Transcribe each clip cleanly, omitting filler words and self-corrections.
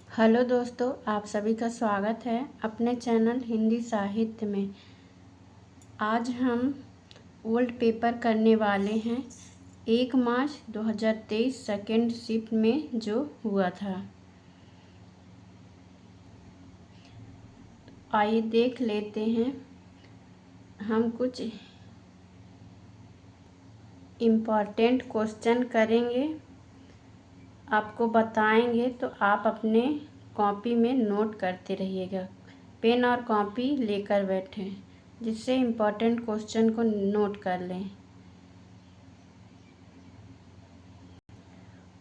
Hello दोस्तों, आप सभी का स्वागत है अपने चैनल हिंदी साहित्य में। आज हम ओल्ड पेपर करने वाले हैं 1 मार्च 2023 सेकेंड शिफ्ट में जो हुआ था। आइए देख लेते हैं। हम कुछ इम्पॉर्टेंट क्वेश्चन करेंगे, आपको बताएंगे, तो आप अपने कॉपी में नोट करते रहिएगा। पेन और कॉपी लेकर बैठें जिससे इम्पोर्टेंट क्वेश्चन को नोट कर लें।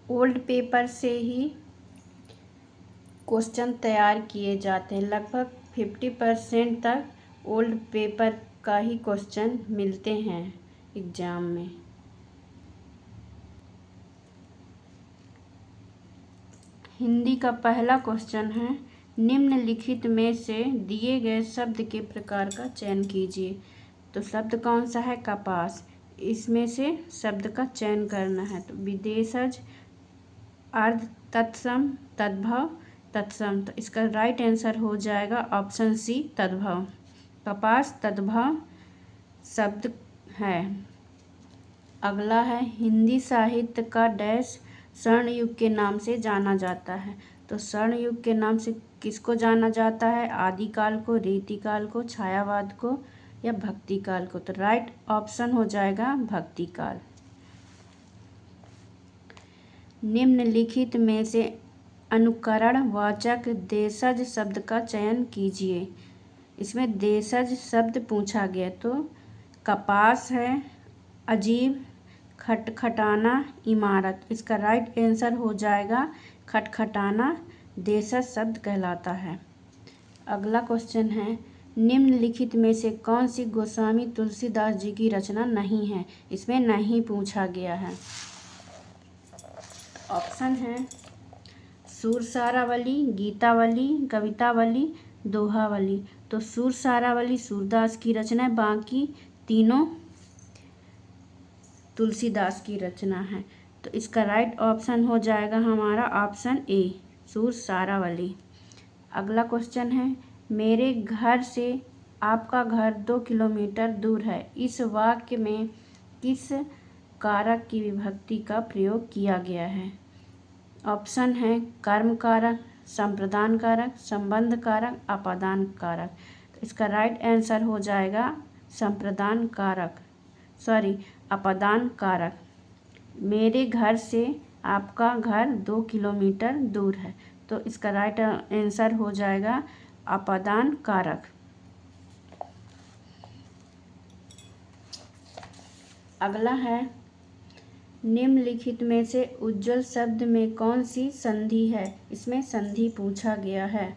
ओल्ड पेपर से ही क्वेश्चन तैयार किए जाते हैं। लगभग 50% तक ओल्ड पेपर का ही क्वेश्चन मिलते हैं एग्ज़ाम में। हिंदी का पहला क्वेश्चन है, निम्नलिखित में से दिए गए शब्द के प्रकार का चयन कीजिए। तो शब्द कौन सा है? कपास। इसमें से शब्द का चयन करना है। तो विदेशज, अर्ध, तत्सम, तद्भव, तत्सम। तो इसका राइट आंसर हो जाएगा ऑप्शन सी, तद्भव। कपास तद्भव शब्द है। अगला है, हिंदी साहित्य का डैश स्वर्ण युग के नाम से जाना जाता है। तो स्वर्ण युग के नाम से किसको जाना जाता है? आदिकाल को, रीतिकाल को, छायावाद को या भक्तिकाल को। तो राइट ऑप्शन हो जाएगा भक्तिकाल। निम्नलिखित में से अनुकरण वाचक देशज शब्द का चयन कीजिए। इसमें देशज शब्द पूछा गया तो कपास है, अजीब, खटखटाना, इमारत। इसका राइट आंसर हो जाएगा खटखटाना देशज शब्द कहलाता है। अगला क्वेश्चन है, निम्नलिखित में से कौन सी गोस्वामी तुलसीदास जी की रचना नहीं है? इसमें नहीं पूछा गया है। ऑप्शन है सुरसारावली, गीतावली, कवितावली, दोहावली। तो सुरसारावली सूरदास की रचना है, बाकी तीनों तुलसीदास की रचना है। तो इसका राइट ऑप्शन हो जाएगा हमारा ऑप्शन ए, सुरसारावली। अगला क्वेश्चन है, मेरे घर से आपका घर 2 किलोमीटर दूर है। इस वाक्य में किस कारक की विभक्ति का प्रयोग किया गया है? ऑप्शन है कर्म कारक, संप्रदान कारक, संबंध कारक, अपादान कारक। तो इसका राइट आंसर हो जाएगा संप्रदान कारक, अपादान कारक। मेरे घर से आपका घर 2 किलोमीटर दूर है। तो इसका राइट आंसर हो जाएगा अपादान कारक। अगला है, निम्नलिखित में से उज्ज्वल शब्द में कौन सी संधि है? इसमें संधि पूछा गया है।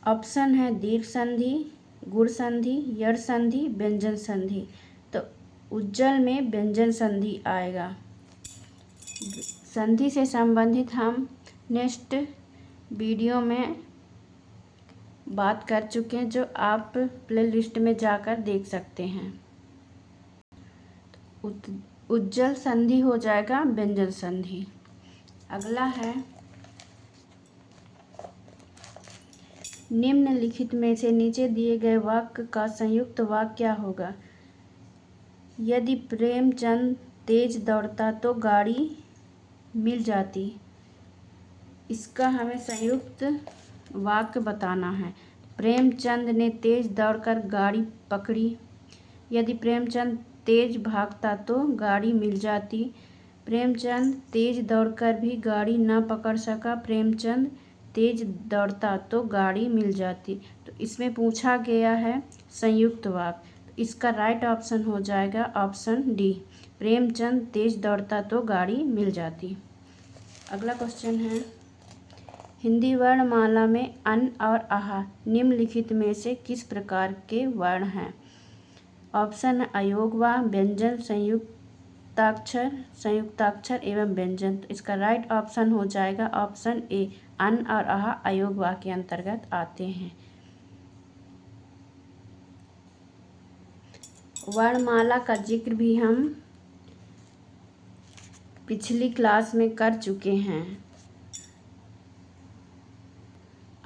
ऑप्शन है दीर्घ संधि, गुण संधि, यड़ संधि, व्यंजन संधि। तो उज्ज्वल में व्यंजन संधि आएगा। संधि से संबंधित हम नेक्स्ट वीडियो में बात कर चुके हैं, जो आप प्लेलिस्ट में जाकर देख सकते हैं। उज्ज्वल संधि हो जाएगा व्यंजन संधि। अगला है, निम्नलिखित में से नीचे दिए गए वाक्य का संयुक्त वाक्य क्या होगा? यदि प्रेमचंद तेज दौड़ता तो गाड़ी मिल जाती। इसका हमें संयुक्त वाक्य बताना है। प्रेमचंद ने तेज दौड़कर गाड़ी पकड़ी। यदि प्रेमचंद तेज भागता तो गाड़ी मिल जाती। प्रेमचंद तेज दौड़कर भी गाड़ी न पकड़ सका। प्रेमचंद तेज दौड़ता तो गाड़ी मिल जाती। तो इसमें पूछा गया है संयुक्त वाक्य। तो इसका राइट ऑप्शन हो जाएगा ऑप्शन डी, प्रेमचंद तेज दौड़ता तो गाड़ी मिल जाती। अगला क्वेश्चन है, हिंदी वर्णमाला में अन और आह निम्नलिखित में से किस प्रकार के वर्ण हैं? ऑप्शन है अयोगवा, व्यंजन, संयुक्ताक्षर एवं व्यंजन। तो इसका राइट ऑप्शन हो जाएगा ऑप्शन ए, अन और आह अयोगवा के अंतर्गत आते हैं। वर्णमाला का जिक्र भी हम पिछली क्लास में कर चुके हैं।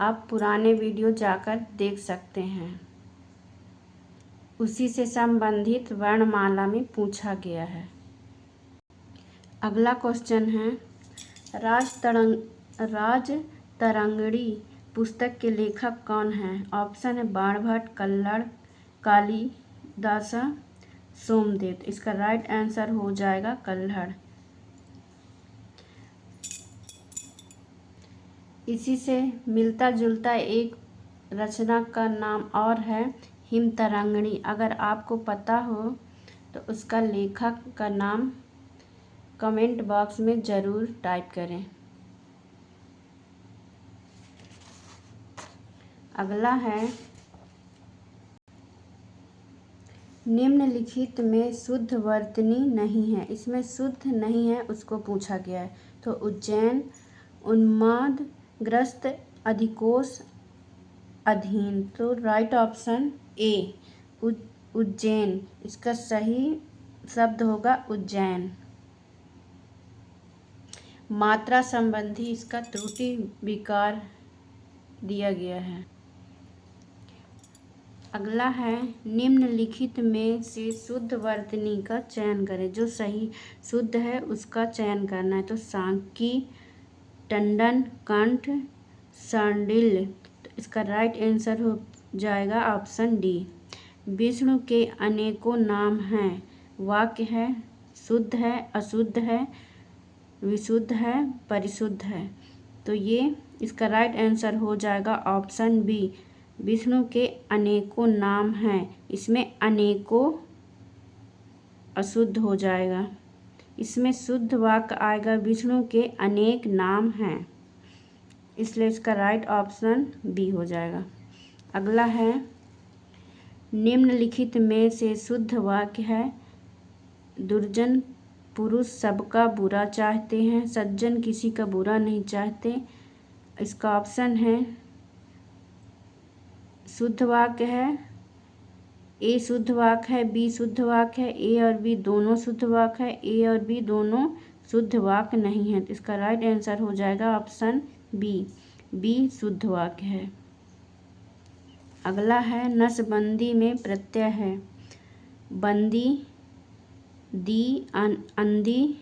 आप पुराने वीडियो जाकर देख सकते हैं। उसी से संबंधित वर्णमाला में पूछा गया है। अगला क्वेश्चन है, राजतरंगिणी पुस्तक के लेखक कौन हैं? ऑप्शन है बाणभट्ट, कल्हड़, कालिदास, सोमदेव। इसका राइट आंसर हो जाएगा कल्हड़। इसी से मिलता जुलता एक रचना का नाम और है हिमतरंगिणी। अगर आपको पता हो तो उसका लेखक का नाम कमेंट बॉक्स में ज़रूर टाइप करें। अगला है, निम्नलिखित में शुद्ध वर्तनी नहीं है। इसमें शुद्ध नहीं है उसको पूछा गया है। तो उज्जैन, उन्मादग्रस्त, अधिकोष, अधीन। तो राइट ऑप्शन ए उज्जैन। इसका सही शब्द होगा उज्जैन। मात्रा संबंधी इसका त्रुटि विकार दिया गया है। अगला है, निम्नलिखित में से शुद्ध वर्तनी का चयन करें। जो सही शुद्ध है उसका चयन करना है। तो सांकी, टंडन, कंठ, शांडिल्य। तो इसका राइट आंसर हो जाएगा ऑप्शन डी। विष्णु के अनेकों नाम हैं। वाक्य है, शुद्ध है, अशुद्ध है, विशुद्ध है, परिशुद्ध है। तो ये इसका राइट आंसर हो जाएगा ऑप्शन बी। विष्णु के अनेकों नाम हैं। इसमें अनेकों अशुद्ध हो जाएगा। इसमें शुद्ध वाक्य आएगा विष्णु के अनेक नाम हैं, इसलिए इसका राइट ऑप्शन बी हो जाएगा। अगला है, निम्नलिखित में से शुद्ध वाक्य है, दुर्जन पुरुष सबका बुरा चाहते हैं, सज्जन किसी का बुरा नहीं चाहते। इसका ऑप्शन है, शुद्ध वाक्य है, ए शुद्ध वाक्य है, बी शुद्ध वाक्य है, ए और बी दोनों शुद्ध वाक्य है, ए और बी दोनों शुद्ध वाक्य नहीं है। तो इसका राइट आंसर हो जाएगा ऑप्शन बी शुद्ध वाक्य है। अगला है, नसबंदी में प्रत्यय है, बंदी, दी, अंदी।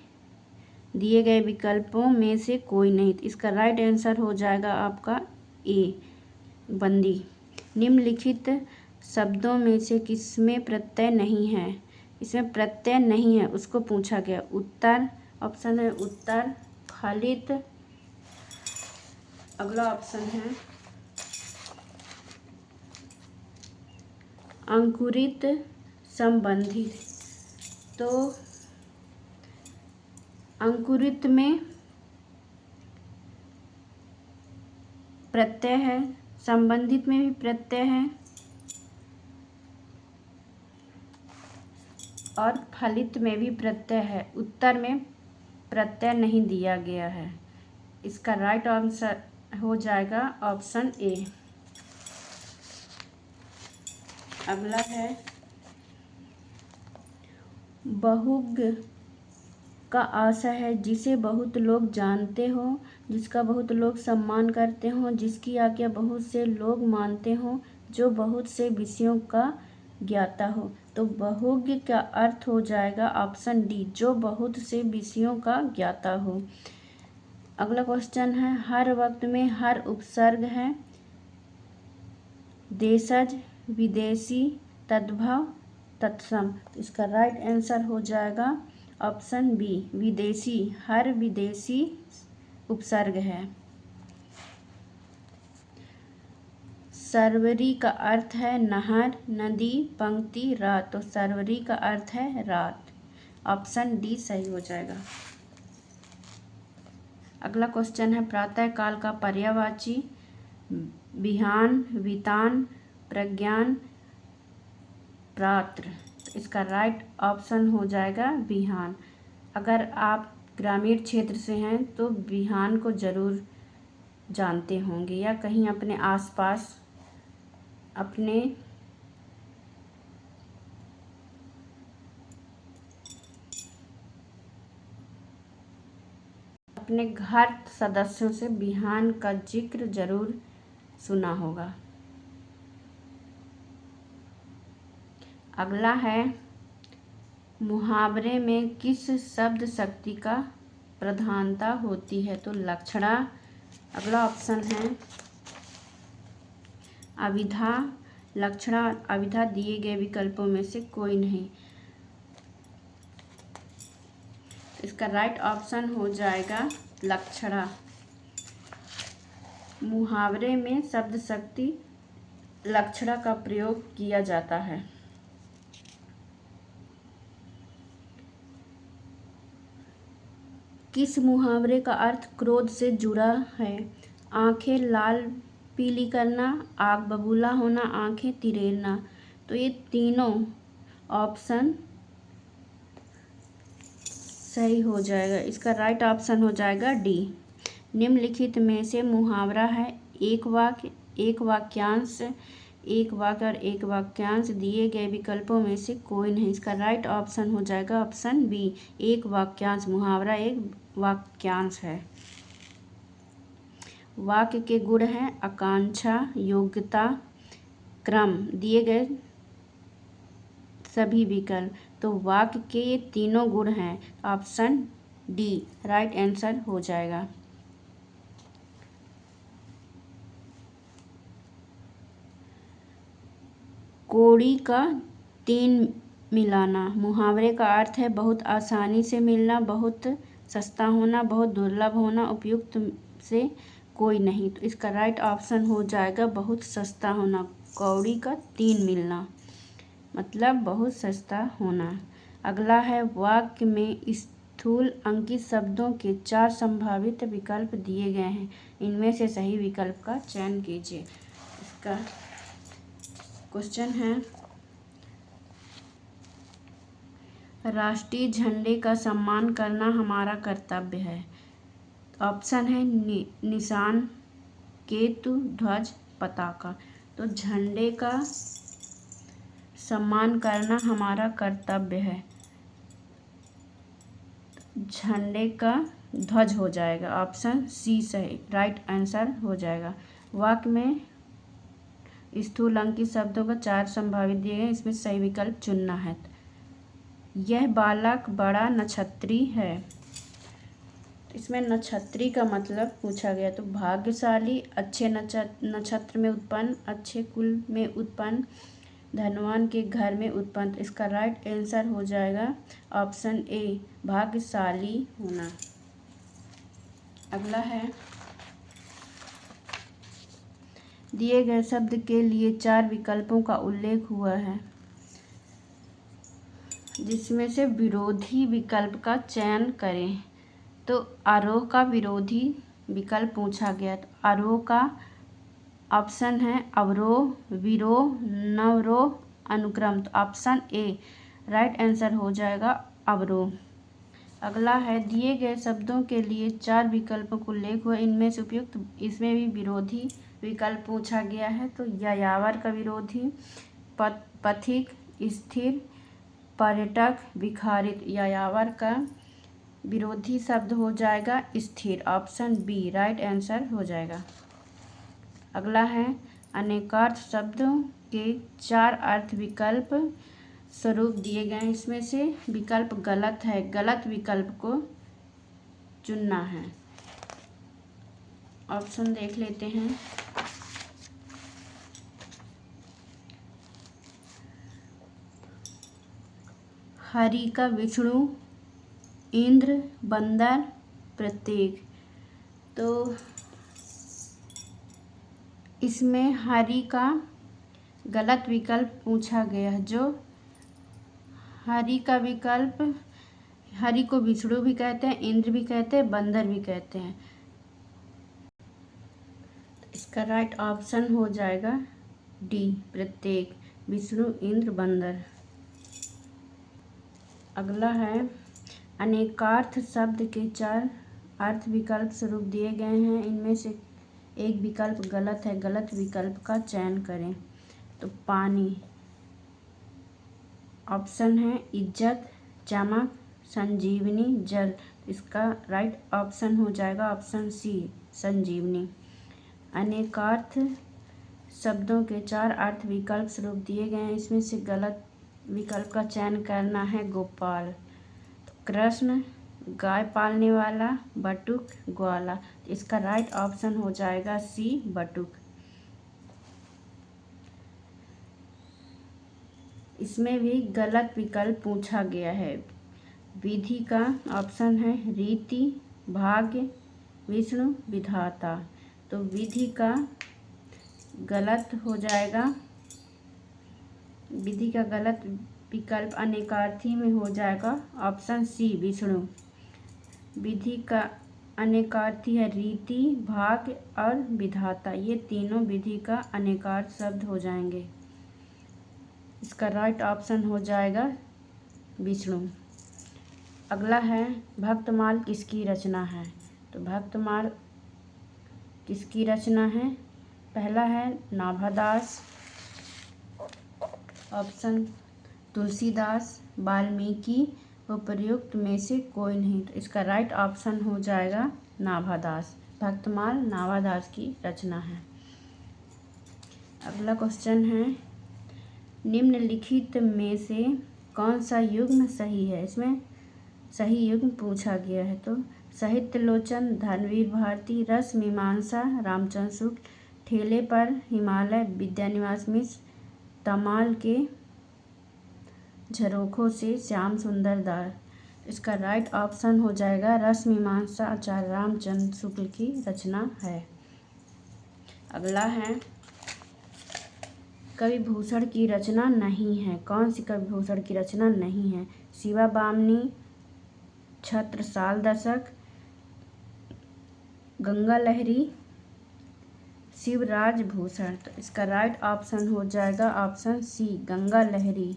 दिए गए विकल्पों में से कोई नहीं। तो इसका राइट आंसर हो जाएगा आपका ए बंदी। निम्नलिखित शब्दों में से किसमें प्रत्यय नहीं है? इसमें प्रत्यय नहीं है उसको पूछा गया। उत्तर, ऑप्शन है उत्तर, फलित। अगला ऑप्शन है अंकुरित, संबंधित। तो अंकुरित में प्रत्यय है, संबंधित में भी प्रत्यय है और फलित में भी प्रत्यय है। उत्तर में प्रत्यय नहीं दिया गया है। इसका राइट आंसर हो जाएगा ऑप्शन ए। अगला है, बहुग का आशय है जिसे बहुत लोग जानते हो, जिसका बहुत लोग सम्मान करते हो, जिसकी आज्ञा बहुत से लोग मानते हो, जो बहुत से विषयों का ज्ञाता हो। तो बहुज्ञ का अर्थ हो जाएगा ऑप्शन डी, जो बहुत से विषयों का ज्ञाता हो। अगला क्वेश्चन है, हर वक्त में हर उपसर्ग है, देशज, विदेशी, तद्भव, तत्सम। तो इसका राइट आंसर हो जाएगा ऑप्शन बी विदेशी। हर विदेशी उपसर्ग है। सर्वरी का अर्थ है नहर, नदी, पंक्ति, रात। तो सर्वरी का अर्थ है रात। ऑप्शन डी सही हो जाएगा। अगला क्वेश्चन है, प्रातः काल का पर्यायवाची, बिहान, वितान, प्रज्ञान, प्रात्र। तो इसका राइट ऑप्शन हो जाएगा बिहान। अगर आप ग्रामीण क्षेत्र से हैं तो बिहान को ज़रूर जानते होंगे या कहीं अपने आसपास अपने घर सदस्यों से बिहान का जिक्र ज़रूर सुना होगा। अगला है मुहावरे में किस शब्द शक्ति का प्रधानता होती है? तो लक्षणा। अगला ऑप्शन है अभिधा, लक्षणा, अभिधा। दिए गए विकल्पों में से कोई नहीं। इसका राइट ऑप्शन हो जाएगा लक्षणा। मुहावरे में शब्द शक्ति लक्षणा का प्रयोग किया जाता है। किस मुहावरे का अर्थ क्रोध से जुड़ा है? आंखें लाल पीली करना, आग बबूला होना, आंखें तिरेरना। तो ये तीनों ऑप्शन सही हो जाएगा। इसका राइट ऑप्शन हो जाएगा डी। निम्नलिखित में से मुहावरा है एक वाक्य, एक वाक्यांश, एक वाक्य और एक वाक्यांश। दिए गए विकल्पों में से कोई नहीं। इसका राइट ऑप्शन हो जाएगा ऑप्शन बी, एक वाक्यांश। मुहावरा एक वाक्यांश है। वाक्य के गुण हैं आकांक्षा, योग्यता, क्रम। दिए गए सभी विकल्प, तो वाक्य के ये तीनों गुण हैं। ऑप्शन डी राइट आंसर हो जाएगा। कौड़ी का तीन मिलाना। मुहावरे का अर्थ है बहुत आसानी से मिलना, बहुत सस्ता होना, बहुत दुर्लभ होना, उपयुक्त से कोई नहीं। तो इसका राइट ऑप्शन हो जाएगा बहुत सस्ता होना। कौड़ी का तीन मिलना मतलब बहुत सस्ता होना। अगला है वाक्य में स्थूल अंकित शब्दों के 4 संभावित विकल्प दिए गए हैं, इनमें से सही विकल्प का चयन कीजिए। इसका क्वेश्चन है राष्ट्रीय झंडे का सम्मान करना हमारा कर्तव्य है। ऑप्शन है निशान, केतु, ध्वज, पताका। तो झंडे का सम्मान करना हमारा कर्तव्य है, झंडे का ध्वज हो जाएगा। ऑप्शन सी सही राइट आंसर हो जाएगा। वाक्य में स्थूल अंकित शब्दों का 4 संभावित दिए गए, इसमें सही विकल्प चुनना है। यह बालक बड़ा नक्षत्री है। इसमें नक्षत्री का मतलब पूछा गया, तो भाग्यशाली, अच्छे नक्षत्र में उत्पन्न, अच्छे कुल में उत्पन्न, धनवान के घर में उत्पन्न। इसका राइट आंसर हो जाएगा ऑप्शन ए भाग्यशाली होना। अगला है दिए गए शब्द के लिए 4 विकल्पों का उल्लेख हुआ है, जिसमें से विरोधी विकल्प का चयन करें। तो आरोह का विरोधी विकल्प पूछा गया, तो आरोह का ऑप्शन है अवरोह, विरोह, नवरोह, अनुक्रम। तो ऑप्शन ए राइट आंसर हो जाएगा अवरोह। अगला है दिए गए शब्दों के लिए 4 विकल्पों को उल्लेख हुआ, इनमें से उपयुक्त, इसमें भी विरोधी विकल्प पूछा गया है। तो यायावर का विरोधी पथिक, स्थिर, पर्यटक, भिखारित। यायावर का विरोधी शब्द हो जाएगा स्थिर। ऑप्शन बी राइट आंसर हो जाएगा। अगला है अनेकार्थ शब्दों के 4 अर्थ विकल्प स्वरूप दिए गए हैं, इसमें से विकल्प गलत है, गलत विकल्प को चुनना है। ऑप्शन देख लेते हैं। हरि का विष्णु, इंद्र, बंदर, प्रत्येक। तो इसमें हरि का गलत विकल्प पूछा गया है। जो हरि का विकल्प, हरि को विष्णु भी कहते हैं, इंद्र भी कहते हैं, बंदर भी कहते हैं। इसका राइट ऑप्शन हो जाएगा डी प्रत्येक, विष्णु, इंद्र, बंदर। अगला है अनेकार्थ शब्द के 4 अर्थ विकल्प स्वरूप दिए गए हैं, इनमें से एक विकल्प गलत है, गलत विकल्प का चयन करें। तो पानी, ऑप्शन है इज्जत, चमक, संजीवनी, जल। इसका राइट ऑप्शन हो जाएगा ऑप्शन सी संजीवनी। अनेकार्थ शब्दों के 4 अर्थ विकल्प स्वरूप दिए गए हैं। इसमें से गलत विकल्प का चयन करना है। गोपाल, तो कृष्ण, गाय पालने वाला, बटुक, ग्वाला। तो इसका राइट ऑप्शन हो जाएगा सी, बटुक। इसमें भी गलत विकल्प पूछा गया है। विधि का ऑप्शन है रीति, भाग्य, विष्णु, विधाता। तो विधि का गलत हो जाएगा। विधि का गलत विकल्प अनेकार्थी में हो जाएगा ऑप्शन सी, विष्णु। विधि का अनेकार्थी है रीति, भाग्य और विधाता। ये तीनों विधि का अनेकार्थ शब्द हो जाएंगे। इसका राइट ऑप्शन हो जाएगा विष्णु। अगला है भक्तमाल किसकी रचना है। तो भक्तमाल किसकी रचना है। पहला है नाभादास, ऑप्शन तुलसीदास, वाल्मीकि, उपर्युक्त में से कोई नहीं। तो इसका राइट ऑप्शन हो जाएगा नाभादास। भक्तमाल नाभादास की रचना है। अगला क्वेश्चन है निम्नलिखित में से कौन सा युग्म सही है। इसमें सही युग्म पूछा गया है। तो साहित्यलोचन, धर्मवीर भारती, रस मीमांसा, रामचंद्र शुक्ल, ठेले पर हिमालय, विद्यानिवास मिश्र, तमाल के झरोखों से श्याम सुंदर दास। इसका राइट ऑप्शन हो जाएगा रस मीमांसा आचार्य रामचंद्र शुक्ल की रचना है। अगला है कवि भूषण की रचना नहीं है। कौन सी कवि भूषण की रचना नहीं है। शिवा बामनी, छत्रसाल दशक, गंगा लहरी, शिवराज भूषण। तो इसका राइट ऑप्शन हो जाएगा ऑप्शन सी, गंगा लहरी।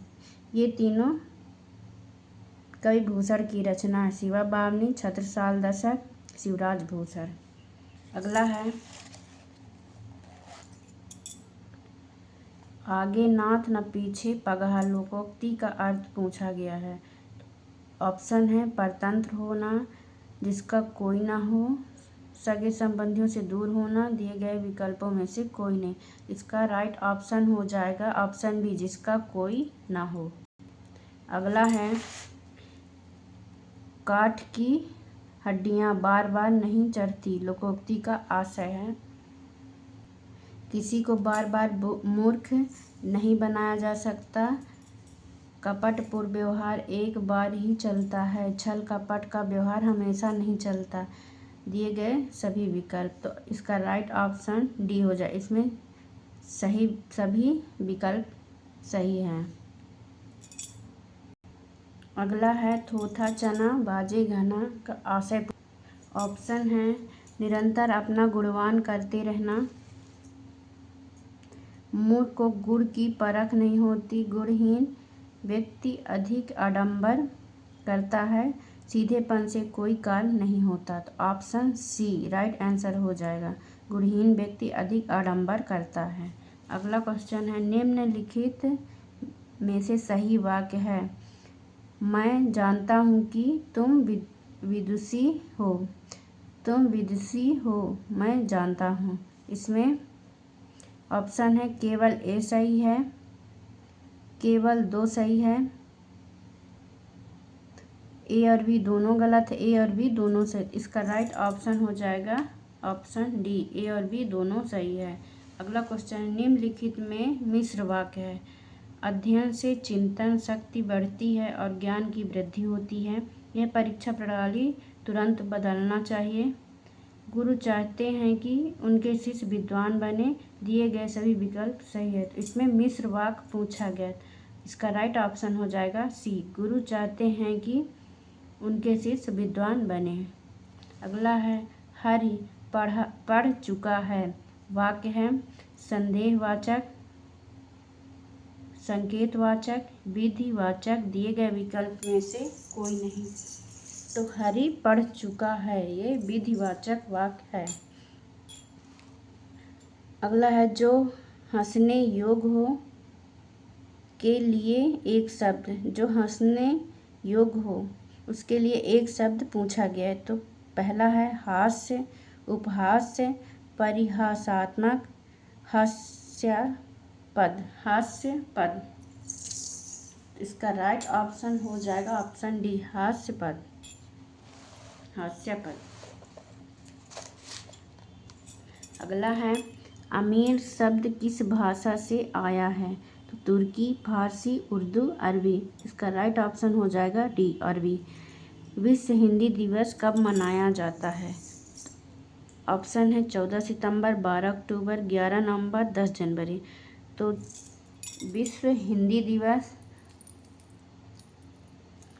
ये तीनों कवि भूषण की रचना है। शिवा बामनी, छत्रसाल दशक, शिवराज भूषण। अगला है आगे नाथ न पीछे पगहा लोकोक्ति का अर्थ पूछा गया है। ऑप्शन है परतंत्र होना, जिसका कोई ना हो, सगे संबंधियों से दूर होना। दिए गए विकल्पों में से कोई नहीं। इसका राइट ऑप्शन हो जाएगा ऑप्शन बी, जिसका कोई ना हो। अगला है काठ की हड्डियां बार बार नहीं चढ़ती लोकोक्ति का आशय है। किसी को बार बार मूर्ख नहीं बनाया जा सकता। कपटपूर्ण व्यवहार एक बार ही चलता है। छल कपट का व्यवहार हमेशा नहीं चलता। दिए गए सभी विकल्प। तो इसका राइट ऑप्शन डी हो जाए। इसमें सही सभी विकल्प सही हैं। अगला है थोथा चना बाजे घना का आशय। ऑप्शन है निरंतर अपना गुणगान करते रहना, मूर्ख को गुण की परख नहीं होती, गुणहीन व्यक्ति अधिक आडंबर करता है, सीधेपन से कोई कार्य नहीं होता। तो ऑप्शन सी राइट आंसर हो जाएगा। गुणहीन व्यक्ति अधिक आडंबर करता है। अगला क्वेश्चन है निम्नलिखित में से सही वाक्य है। मैं जानता हूँ कि तुम विदुषी हो। तुम विदुषी हो, मैं जानता हूँ। इसमें ऑप्शन है केवल ए सही है, केवल दो सही है, ए और बी दोनों गलत है, ए और बी दोनों सही। इसका राइट ऑप्शन हो जाएगा ऑप्शन डी, ए और बी दोनों सही है। अगला क्वेश्चन निम्नलिखित में मिश्र वाक्य है। अध्ययन से चिंतन शक्ति बढ़ती है और ज्ञान की वृद्धि होती है। यह परीक्षा प्रणाली तुरंत बदलना चाहिए। गुरु चाहते हैं कि उनके शिष्य विद्वान बने। दिए गए सभी विकल्प सही है। तो इसमें मिश्र वाक्य पूछा गया। इसका राइट ऑप्शन हो जाएगा सी, गुरु चाहते हैं कि उनके शिष्य विद्वान बने। अगला है हरि पढ़ चुका है। वाक्य है संदेहवाचक, संकेतवाचक, विधिवाचक। दिए गए विकल्प में से कोई नहीं। तो हरि पढ़ चुका है, ये विधिवाचक वाक्य है। अगला है जो हंसने योग्य हो के लिए एक शब्द, जो हंसने योग्य हो उसके लिए एक शब्द पूछा गया है। तो पहला है हास्य, उपहास्य, परिहासात्मक, हास्यास्पद। हास्यास्पद, हास्यपद। इसका राइट ऑप्शन हो जाएगा ऑप्शन डी, हास्यपद, हास्यपद। अगला है अमीर शब्द किस भाषा से आया है? तो तुर्की, फारसी, उर्दू, अरबी। इसका राइट ऑप्शन हो जाएगा डी, अरबी। विश्व हिंदी दिवस कब मनाया जाता है? ऑप्शन है 14 सितंबर, 12 अक्टूबर, 11 नवंबर, 10 जनवरी। तो विश्व हिंदी दिवस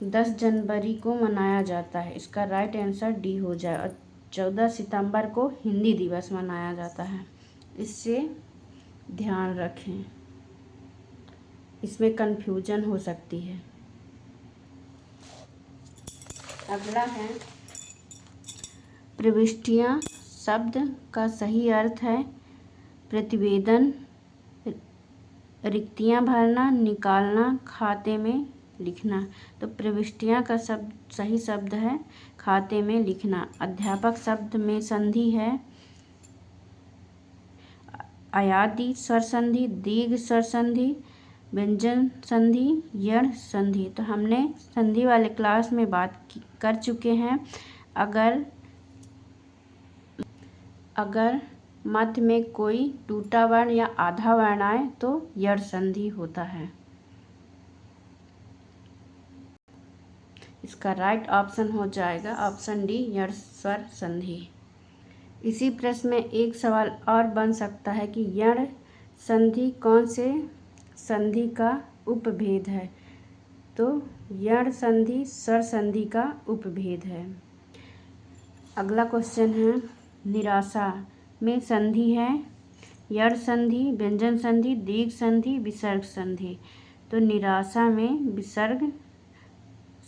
10 जनवरी को मनाया जाता है। इसका राइट आंसर डी हो जाए। और 14 सितंबर को हिंदी दिवस मनाया जाता है, इससे ध्यान रखें, इसमें कन्फ्यूजन हो सकती है। अगला है प्रविष्टियाँ शब्द का सही अर्थ है प्रतिवेदन, रिक्तियाँ भरना, निकालना, खाते में लिखना। तो प्रविष्टियाँ का सही शब्द है खाते में लिखना। अध्यापक शब्द में संधि है अयादि स्वर संधि, दीर्घ स्वर संधि, व्यंजन संधि, यण संधि। तो हमने संधि वाले क्लास में बात कर चुके हैं। अगर मध्य में कोई टूटा वर्ण या आधा वर्ण आए तो यण संधि होता है। इसका राइट ऑप्शन हो जाएगा ऑप्शन डी, यण स्वर संधि। इसी प्रश्न में एक सवाल और बन सकता है कि यण संधि कौन से संधि का उपभेद है? तो यण संधि स्वर संधि का उपभेद है। अगला क्वेश्चन है निराशा में संधि है यण संधि, व्यंजन संधि, दीर्घ संधि, विसर्ग संधि। तो निराशा में विसर्ग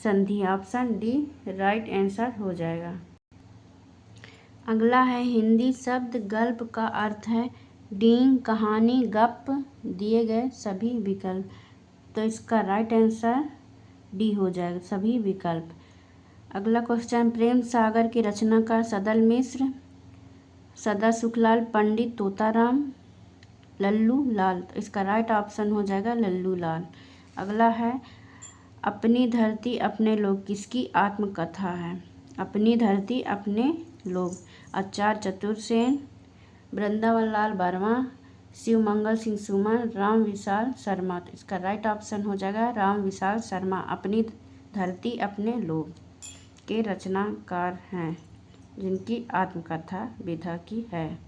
संधि, ऑप्शन डी राइट आंसर हो जाएगा। अगला है हिंदी शब्द गल्प का अर्थ है डींग, कहानी, गप, दिए गए सभी विकल्प। तो इसका राइट आंसर डी हो जाएगा, सभी विकल्प। अगला क्वेश्चन प्रेम सागर के रचनाकार सदल मिश्र, सदा सुखलाल, पंडित तोताराम, लल्लू लाल। तो इसका राइट ऑप्शन हो जाएगा लल्लू लाल। अगला है अपनी धरती अपने लोग किसकी आत्मकथा है? अपनी धरती अपने लोग, आचार्य चतुर्सेन, वृंदावन लाल वर्मा, शिव मंगल सिंह सुमन, राम विशाल शर्मा। तो इसका राइट ऑप्शन हो जाएगा राम विशाल शर्मा अपनी धरती अपने लोग के रचनाकार हैं, जिनकी आत्मकथा विधा की है।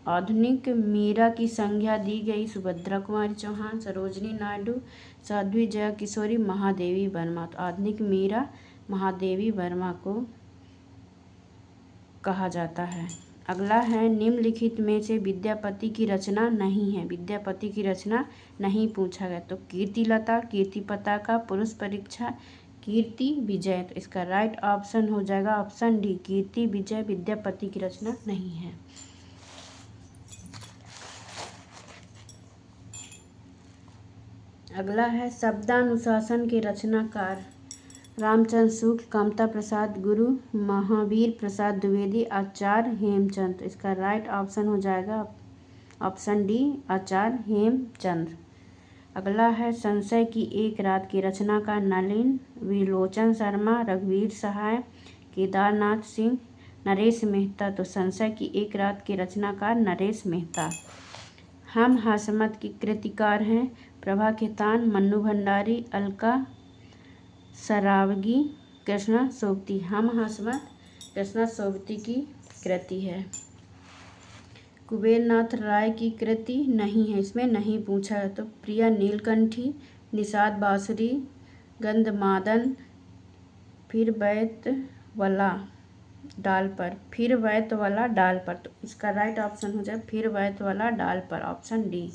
आधुनिक मीरा की संज्ञा दी गई सुभद्रा कुमारी चौहान, सरोजनी नायडू, साध्वी जया किशोरी, महादेवी वर्मा। तो आधुनिक मीरा महादेवी वर्मा को कहा जाता है। अगला है निम्नलिखित में से विद्यापति की रचना नहीं है। विद्यापति की रचना नहीं पूछा गया। तो कीर्तिलता, कीर्ति पताका, पुरुष परीक्षा, कीर्ति विजय। तो इसका राइट ऑप्शन हो जाएगा ऑप्शन डी, कीर्ति विजय विद्यापति की रचना नहीं है। अगला है शब्दानुशासन के रचनाकार रामचंद्र शुक्ल, कमता प्रसाद गुरु, महावीर प्रसाद द्विवेदी, आचार्य हेमचंद। इसका राइट ऑप्शन हो जाएगा ऑप्शन डी, आचार्य हेमचंद। अगला है संशय की एक रात की रचनाकार नलिन, विलोचन शर्मा, रघुवीर सहाय, केदारनाथ सिंह, नरेश मेहता। तो संशय की एक रात के रचनाकार नरेश मेहता। हम हाशमत की कृतिकार हैं प्रभा खेतान, मन्नू भंडारी, अलका सरावगी, कृष्णा सोबती। हम हाशमत कृष्णा सोबती की कृति है। कुबेर नाथ राय की कृति नहीं है, इसमें नहीं पूछा है। तो प्रिया नीलकंठी, निषाद बांसुरी, गंधमादन, फिर बैत वाला डाल पर, फिर बैत वाला डाल पर। तो इसका राइट ऑप्शन हो जाए फिर बैत वाला डाल पर, ऑप्शन डी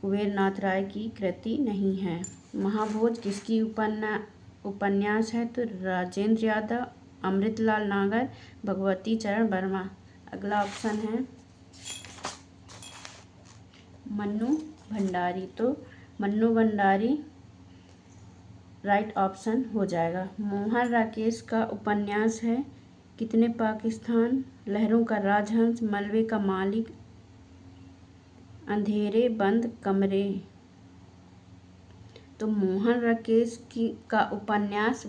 कुबेर नाथ राय की कृति नहीं है। महाभोज किसकी उपन्यास है? तो राजेंद्र यादव, अमृतलाल नागर, भगवती चरण वर्मा। अगला ऑप्शन है मन्नू भंडारी। तो मन्नू भंडारी राइट ऑप्शन हो जाएगा। मोहन राकेश का उपन्यास है कितने पाकिस्तान, लहरों का राजहंस, मलबे का मालिक, अंधेरे बंद कमरे। तो मोहन राकेश का उपन्यास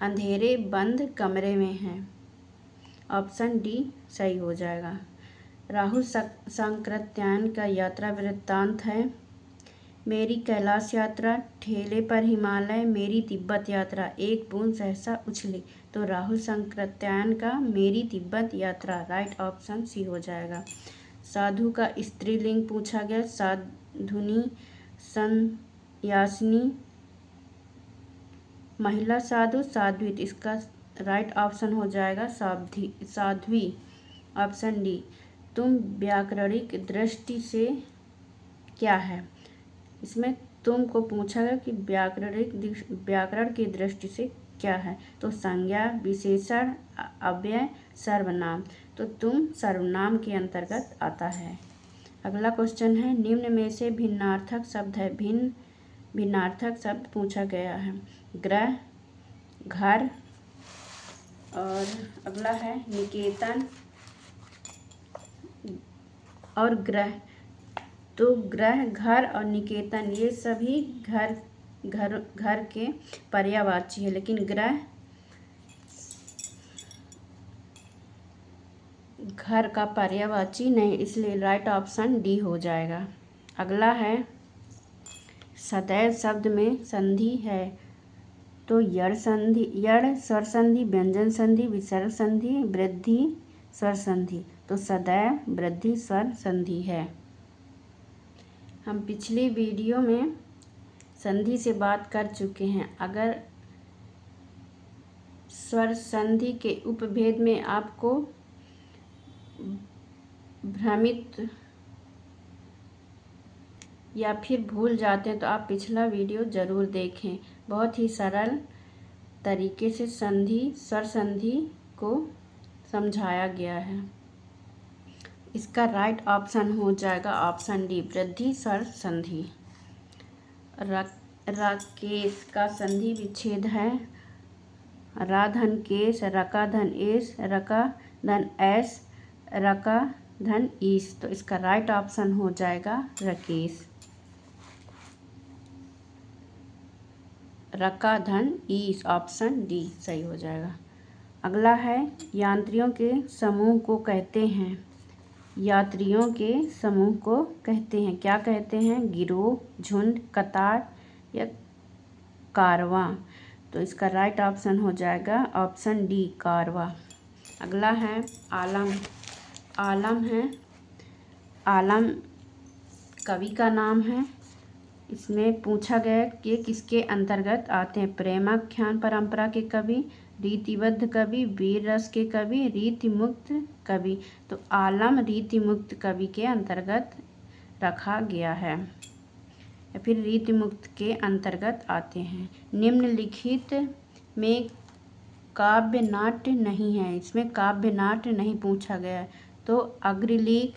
अंधेरे बंद कमरे में है। ऑप्शन डी सही हो जाएगा। राहुल सांकृत्यायन का यात्रा वृत्तांत है मेरी कैलाश यात्रा, ठेले पर हिमालय, मेरी तिब्बत यात्रा, एक बूंद सहसा उछली। तो राहुल सांकृत्यायन का मेरी तिब्बत यात्रा राइट ऑप्शन सी हो जाएगा। साधु का स्त्रीलिंग पूछा गया, साधुनी, संन्यासिनी, महिला साधु, साध्वी। इसका राइट ऑप्शन हो जाएगा साध्वी, ऑप्शन डी। तुम व्याकरणिक दृष्टि से क्या है, इसमें तुमको पूछा गया कि व्याकरण की दृष्टि से क्या है। तो संज्ञा, विशेषण, अव्यय, सर्वनाम। तो तुम सर्वनाम के अंतर्गत आता है। अगला क्वेश्चन है निम्न में से भिन्नार्थक शब्द है। भिन्नार्थक शब्द पूछा गया है ग्रह, घर, और अगला है निकेतन और ग्रह। तो ग्रह, घर और निकेतन ये सभी घर के पर्यायवाची है, लेकिन ग्रह घर का पर्यायवाची नहीं, इसलिए राइट ऑप्शन डी हो जाएगा। अगला है सदैव शब्द में संधि है। तो यड़ स्वर संधि, व्यंजन संधि, विसर्ग संधि, वृद्धि स्वर संधि। तो सदैव वृद्धि स्वर संधि है। हम पिछली वीडियो में संधि से बात कर चुके हैं। अगर स्वर संधि के उपभेद में आपको भ्रमित या फिर भूल जाते हैं तो आप पिछला वीडियो ज़रूर देखें। बहुत ही सरल तरीके से स्वर संधि को समझाया गया है। इसका राइट ऑप्शन हो जाएगा ऑप्शन डी, वृद्धि स्वर संधि। राकेश का संधि विच्छेद है रा धन केश, रका धन एस, रका धन एस, रका धन ईस। तो इसका राइट ऑप्शन हो जाएगा राकेश, रका धन ईस, ऑप्शन डी सही हो जाएगा। अगला है यात्रियों के समूह को कहते हैं। यात्रियों के समूह को कहते हैं, क्या कहते हैं, गिरोह, झुंड, कतार या कारवां। तो इसका राइट ऑप्शन हो जाएगा ऑप्शन डी, कारवां। अगला है आलम। आलम है, आलम कवि का नाम है। इसमें पूछा गया कि किसके अंतर्गत आते हैं। प्रेमाख्यान परंपरा के कवि, रीतिबद्ध कवि, वीर रस के कवि, रीति मुक्त कवि। तो आलम रीति मुक्त कवि के अंतर्गत रखा गया है या फिर रीति मुक्त के अंतर्गत आते हैं। निम्नलिखित में काव्य नाट्य नहीं है, इसमें काव्य नाट्य नहीं पूछा गया है। तो अग्रलिख।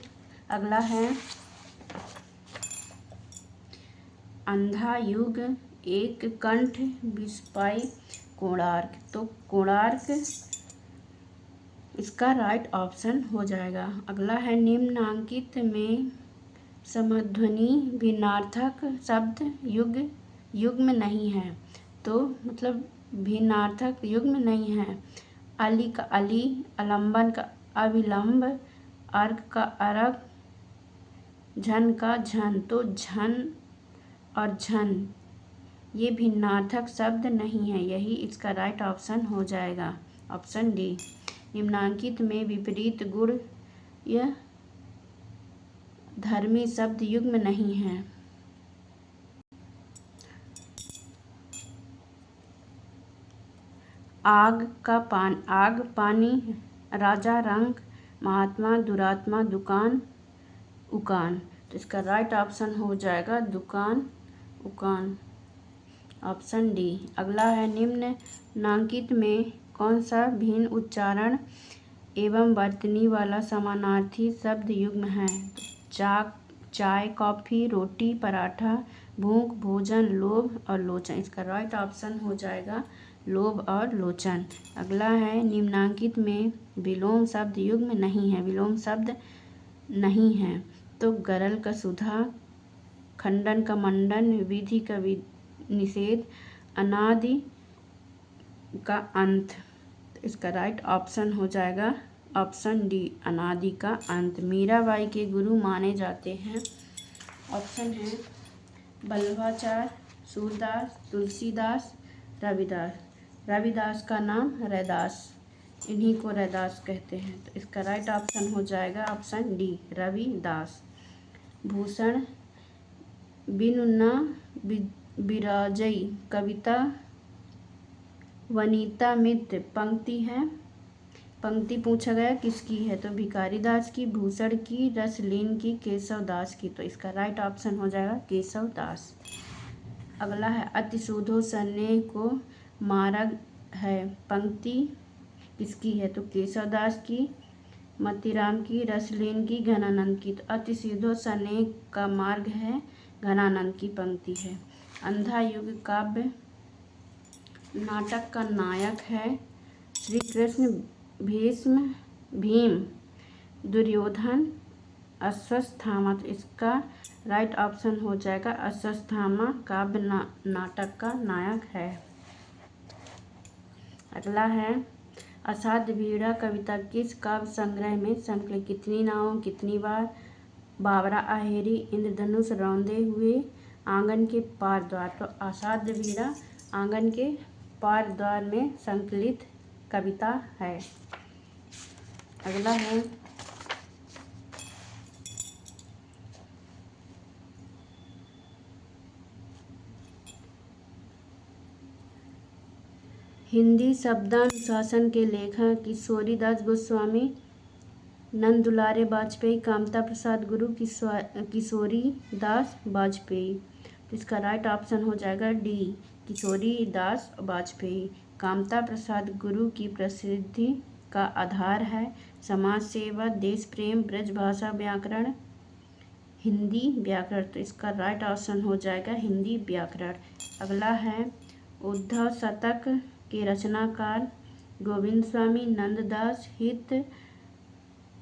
अगला है अंधा युग, एक कंठ, विस्पाई, कोणार्क। तो कोणार्क इसका राइट ऑप्शन हो जाएगा। अगला है निम्नांकित में समध्वनि भिन्नार्थक शब्द युग्म नहीं है। तो मतलब भिन्नार्थक युग्म नहीं है। अली का अली, अलंबन का अविलंब, अर्घ का अर्घ, झन का झन। तो झन और झन ये भिन्नार्थक शब्द नहीं है, यही इसका राइट ऑप्शन हो जाएगा ऑप्शन डी। निम्नांकित में विपरीत गुण यह धर्मी शब्द युग्म नहीं है। आग पानी, राजा रंग, महात्मा, दुरात्मा, दुकान, उकान। तो इसका राइट ऑप्शन हो जाएगा दुकान, उकान, ऑप्शन डी। अगला है निम्नांकित में कौन सा भिन्न उच्चारण एवं वर्तनी वाला समानार्थी शब्द युग्म है। चाय, कॉफी, रोटी, पराठा, भूख, भोजन, लोभ और लोचन। इसका राइट ऑप्शन हो जाएगा लोभ और लोचन। अगला है निम्नांकित में विलोम शब्द युग्म नहीं है। विलोम शब्द नहीं है तो गरल का सुधा, खंडन का मंडन, विधि का निषेध, अनादि का अंत। तो इसका राइट ऑप्शन हो जाएगा ऑप्शन डी, अनादि का अंत। मीराबाई के गुरु माने जाते हैं। ऑप्शन है बल्लभाचार्य, सूरदास, तुलसीदास, रविदास। रविदास का नाम रैदास, इन्हीं को रैदास कहते हैं। तो इसका राइट ऑप्शन हो जाएगा ऑप्शन डी, रविदास। भूषण बिनु न बिराजई कविता वनिता मित्र पंक्ति है। पंक्ति पूछा गया किसकी है, तो भिखारी दास की, भूषण की, रसलीन की, केशव दास की। तो इसका राइट ऑप्शन हो जाएगा केशव दास। अगला है अति शोधो सने को मार्ग है, पंक्ति किसकी है, तो केशव दास की, मतीराम की, रसलीन की, घनानंद की। तो अति शोधो सने का मार्ग है, घनानंद की पंक्ति है। अंधा युग काव्य नाटक का नायक है श्री कृष्ण, भीष्म, भीम, दुर्योधन, अश्वत्थामा। तो इसका राइट ऑप्शन हो जाएगा अश्वत्थामा काव्य नाटक का नायक है। अगला है अषाढ़ वीणा कविता किस काव्य संग्रह में संकलित, कितनी नावों कितनी बार, बाबरा अहेरी, इंद्रधनुष रौंदे हुए, आंगन के पार द्वार। तो अषाढ़ वीणा आंगन के पार द्वार में संकलित कविता है। अगला है हिंदी शब्दानुशासन के लेखक किशोरीदास गोस्वामी, नंद दुलारे वाजपेयी, कामता प्रसाद गुरु, किशोरी दास वाजपेयी। तो इसका राइट ऑप्शन हो जाएगा डी, किशोरी दास वाजपेयी। कामता प्रसाद गुरु की प्रसिद्धि का आधार है समाज सेवा, देश प्रेम, ब्रज भाषा व्याकरण, हिंदी व्याकरण। तो इसका राइट ऑप्शन हो जाएगा हिंदी व्याकरण। अगला है उद्धव शतक के रचनाकार Govind Swami, Nanddas, Hit,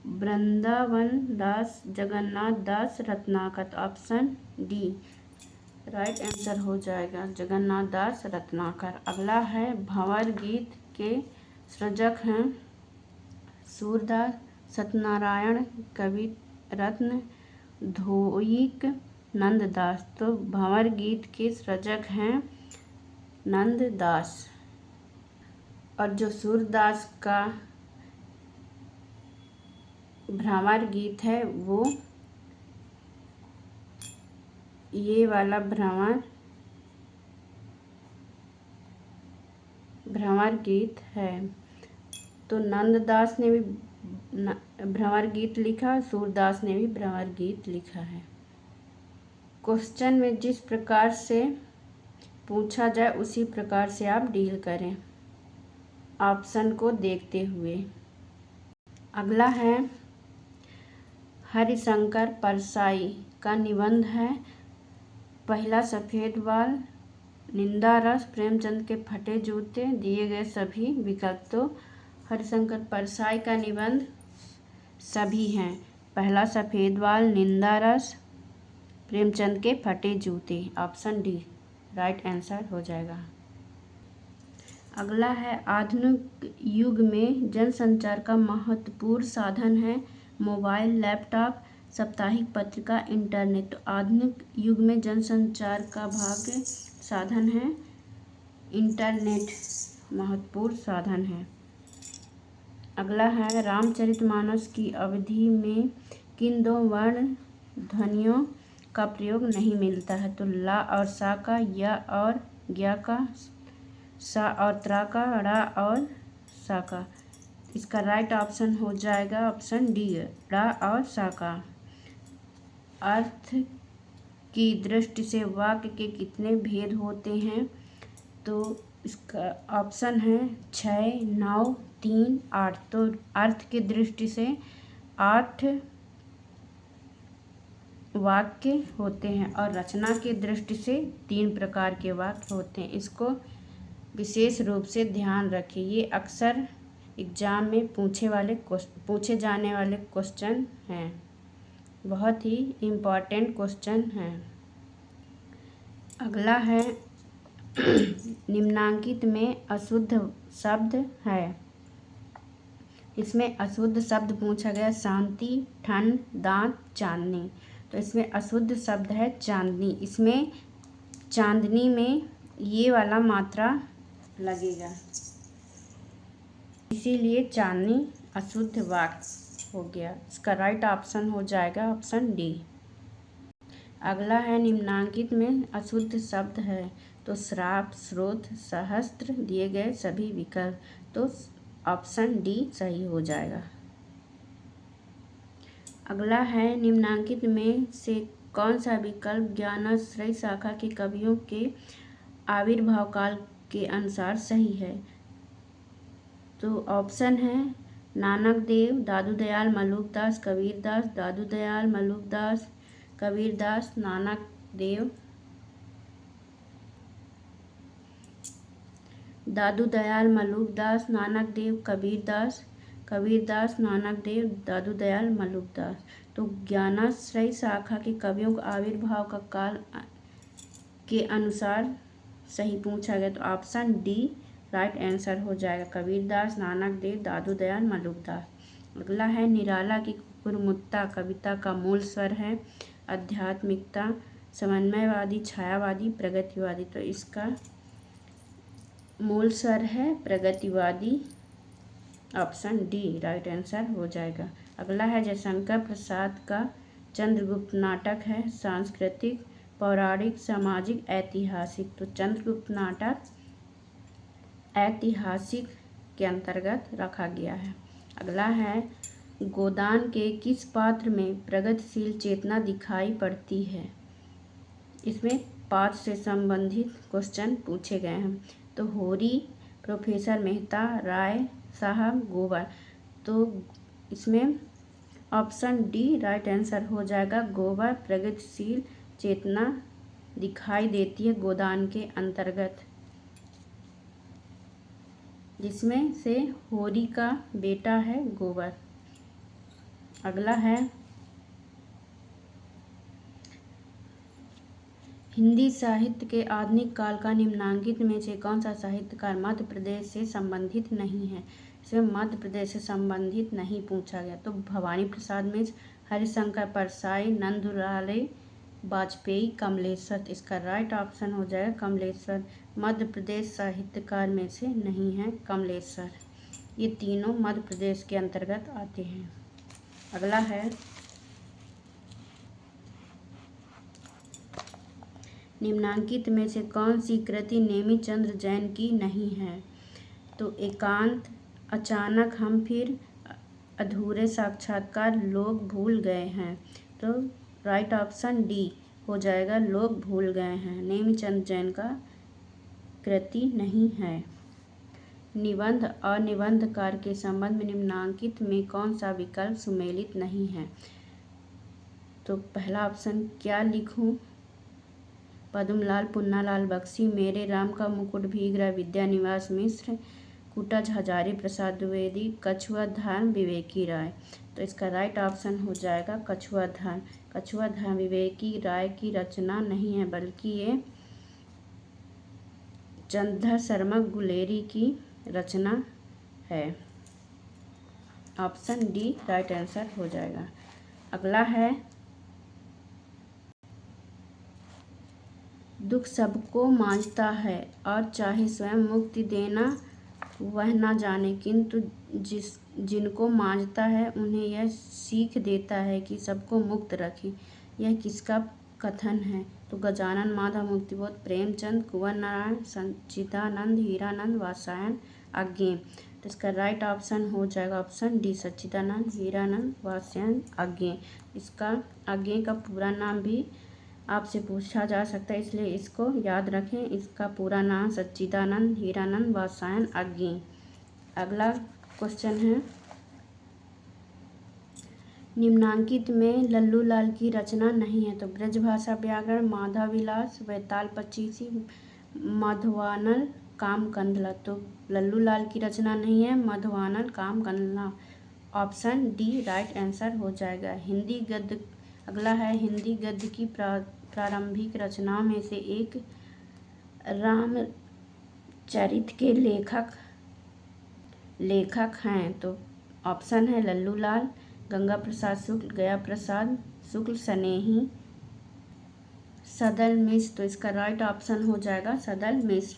Vrindavan Das, Jagannath Das, Ratnakar. Option D right answer हो जाएगा जगन्नाथ दास रत्नाकर। अगला है भंवर गीत के सृजक हैं सूरदास, सत्यनारायण, कवि रत्न, धोइक, नंददास। तो भंवर गीत के सृजक हैं नंददास। और जो सूरदास का भ्रमर गीत है वो ये वाला भ्रमर गीत है। तो नंददास ने भी भ्रमर गीत लिखा, सूरदास ने भी भ्रमर गीत लिखा है। क्वेश्चन में जिस प्रकार से पूछा जाए उसी प्रकार से आप डील करें ऑप्शन को देखते हुए। अगला है हरिशंकर परसाई का निबंध है पहला सफ़ेद बाल, निंदा रस, प्रेमचंद के फटे जूते, दिए गए सभी विकल्प। तो हरिशंकर परसाई का निबंध सभी हैं, पहला सफ़ेद बाल, निंदा रस, प्रेमचंद के फटे जूते। ऑप्शन डी राइट आंसर हो जाएगा। अगला है आधुनिक युग में जनसंचार का महत्वपूर्ण साधन है मोबाइल, लैपटॉप, साप्ताहिक पत्रिका, इंटरनेट। तो आधुनिक युग में जनसंचार का भाग साधन है इंटरनेट, महत्वपूर्ण साधन है। अगला है रामचरितमानस की अवधि में किन दो वर्ण ध्वनियों का प्रयोग नहीं मिलता है। तो ला और सा का, या और ज्ञा का, सा और त्रा का, ड़ा और सा का। इसका राइट ऑप्शन हो जाएगा ऑप्शन डी, ड़ा और सा का। अर्थ की दृष्टि से वाक्य के कितने भेद होते हैं, तो इसका ऑप्शन है 6, 9, 3, 8। तो अर्थ की दृष्टि से 8 वाक्य होते हैं और रचना की दृष्टि से 3 प्रकार के वाक्य होते हैं। इसको विशेष रूप से ध्यान रखें, ये अक्सर एग्जाम में पूछे जाने वाले क्वेश्चन हैं। बहुत ही इम्पॉर्टेंट क्वेश्चन है। अगला है निम्नांकित में अशुद्ध शब्द है। इसमें अशुद्ध शब्द पूछा गया शांति, ठंड, दांत, चांदनी। तो इसमें अशुद्ध शब्द है चांदनी। इसमें चांदनी में ये वाला मात्रा लगेगा, इसीलिए चांदनी अशुद्ध वाक्य हो गया। इसका राइट ऑप्शन हो जाएगा ऑप्शन डी। अगला है निम्नांकित में अशुद्ध शब्द है। तो श्राप, स्रोत, सहस्त्र दिए गए सभी विकल्प, तो ऑप्शन डी सही हो जाएगा। अगला है निम्नांकित में से कौन सा विकल्प ज्ञानाश्रय शाखा के कवियों के आविर्भाव काल के अनुसार सही है। तो ऑप्शन है नानक देव, दादू दयाल मलुकदास, कबीरदास, दादू दयाल मलुकदास, कबीरदास, नानक देव, दादू दयाल मलुकदास, नानक देव, कबीरदास, कबीरदास, नानक देव, दादू दयाल मलुकदास। तो ज्ञानाश्रय शाखा के कवियों का आविर्भाव का काल के अनुसार सही पूछा गया, तो ऑप्शन डी राइट आंसर हो जाएगा, कबीरदास, नानक देव, दादू दयाल मलुकदास। अगला है निराला की कुकुरमुत्ता कविता का मूल स्वर है आध्यात्मिकता, समन्वयवादी, छायावादी, प्रगतिवादी। तो इसका मूल स्वर है प्रगतिवादी, ऑप्शन डी राइट आंसर हो जाएगा। अगला है जयशंकर प्रसाद का चंद्रगुप्त नाटक है सांस्कृतिक, पौराणिक, सामाजिक, ऐतिहासिक। तो चंद्रगुप्त नाटक ऐतिहासिक के अंतर्गत रखा गया है। अगला है गोदान के किस पात्र में प्रगतिशील चेतना दिखाई पड़ती है। इसमें पात्र से संबंधित क्वेश्चन पूछे गए हैं। तो होरी, प्रोफेसर मेहता, राय साहब, गोबर। तो इसमें ऑप्शन डी राइट आंसर हो जाएगा, गोबर प्रगतिशील चेतना दिखाई देती है गोदान के अंतर्गत, जिसमें से होरी का बेटा है गोबर। अगला है हिंदी साहित्य के आधुनिक काल का निम्नांकित में से कौन सा साहित्यकार मध्य प्रदेश से संबंधित नहीं है। इसमें मध्य प्रदेश से संबंधित नहीं पूछा गया। तो भवानी प्रसाद मिश्र, हरिशंकर परसाई, नंदुलाल वाजपेयी, कमलेश्वर। इसका राइट ऑप्शन हो जाएगा कमलेश्वर। मध्य प्रदेश साहित्यकार में से नहीं है कमलेश्वर। ये तीनों मध्य प्रदेश के अंतर्गत आते हैं। अगला है निम्नांकित में से कौन सी कृति नेमिचंद्र जैन की नहीं है। तो एकांत, अचानक, हम फिर, अधूरे साक्षात्कार, लोग भूल गए हैं। तो राइट ऑप्शन डी हो जाएगा, लोग भूल गए हैं, नेमिचंद्र जैन का कृति नहीं है। निबंध और निबंधकार के संबंध में निम्नांकित में कौन सा विकल्प सुमेलित नहीं है। तो पहला ऑप्शन क्या लिखूं, पद्मलाल, पुन्नालाल बख्शी, मेरे राम का मुकुट भीग रहा, विद्यानिवास मिश्र, कुटज हजारी प्रसाद द्विवेदी, कछुआ धाम विवेकी राय। तो इसका राइट ऑप्शन हो जाएगा कछुआ धाम। कछुआ धाम विवेकी राय की रचना नहीं है, बल्कि ये चंद्रधर शर्मा गुलेरी की रचना है। ऑप्शन डी राइट आंसर हो जाएगा। अगला है दुख सबको मांझता है और चाहे स्वयं मुक्ति देना वह ना जाने, किंतु जिनको मांझता है उन्हें यह सीख देता है कि सबको मुक्त रखे। यह किसका कथन है। तो गजानन, माधव, मुक्तिबोध, प्रेमचंद, कुंवर नारायण, सच्चिदानंद, हीरानंद, वात्स्यायन, अज्ञेय। तो इसका राइट ऑप्शन हो जाएगा ऑप्शन डी, सच्चिदानंद, हीरानंद, वात्स्यायन, अज्ञेय। इसका अज्ञेय का पूरा नाम भी आपसे पूछा जा सकता है, इसलिए इसको याद रखें। इसका पूरा नाम सच्चिदानंद, हीरानंद, वात्स्यायन, अज्ञेय। अगला क्वेश्चन है निम्नांकित में लल्लू लाल की रचना नहीं है। तो ब्रजभाषा व्याकरण, माधव विलास, वैताल पचीसी, मधवानल, काम कंदला। तो लल्लू लाल की रचना नहीं है, मधवानल, काम कंदला। ऑप्शन डी राइट आंसर हो जाएगा। हिंदी गद्य अगला है हिंदी गद्य की प्रारंभिक रचनाओं में से एक रामचरित के लेखक हैं। तो ऑप्शन है लल्लू लाल, गंगा प्रसाद शुक्ल, गया प्रसाद शुक्ल, स्नेही, सदल मिश्र। तो इसका राइट ऑप्शन हो जाएगा सदल मिश्र।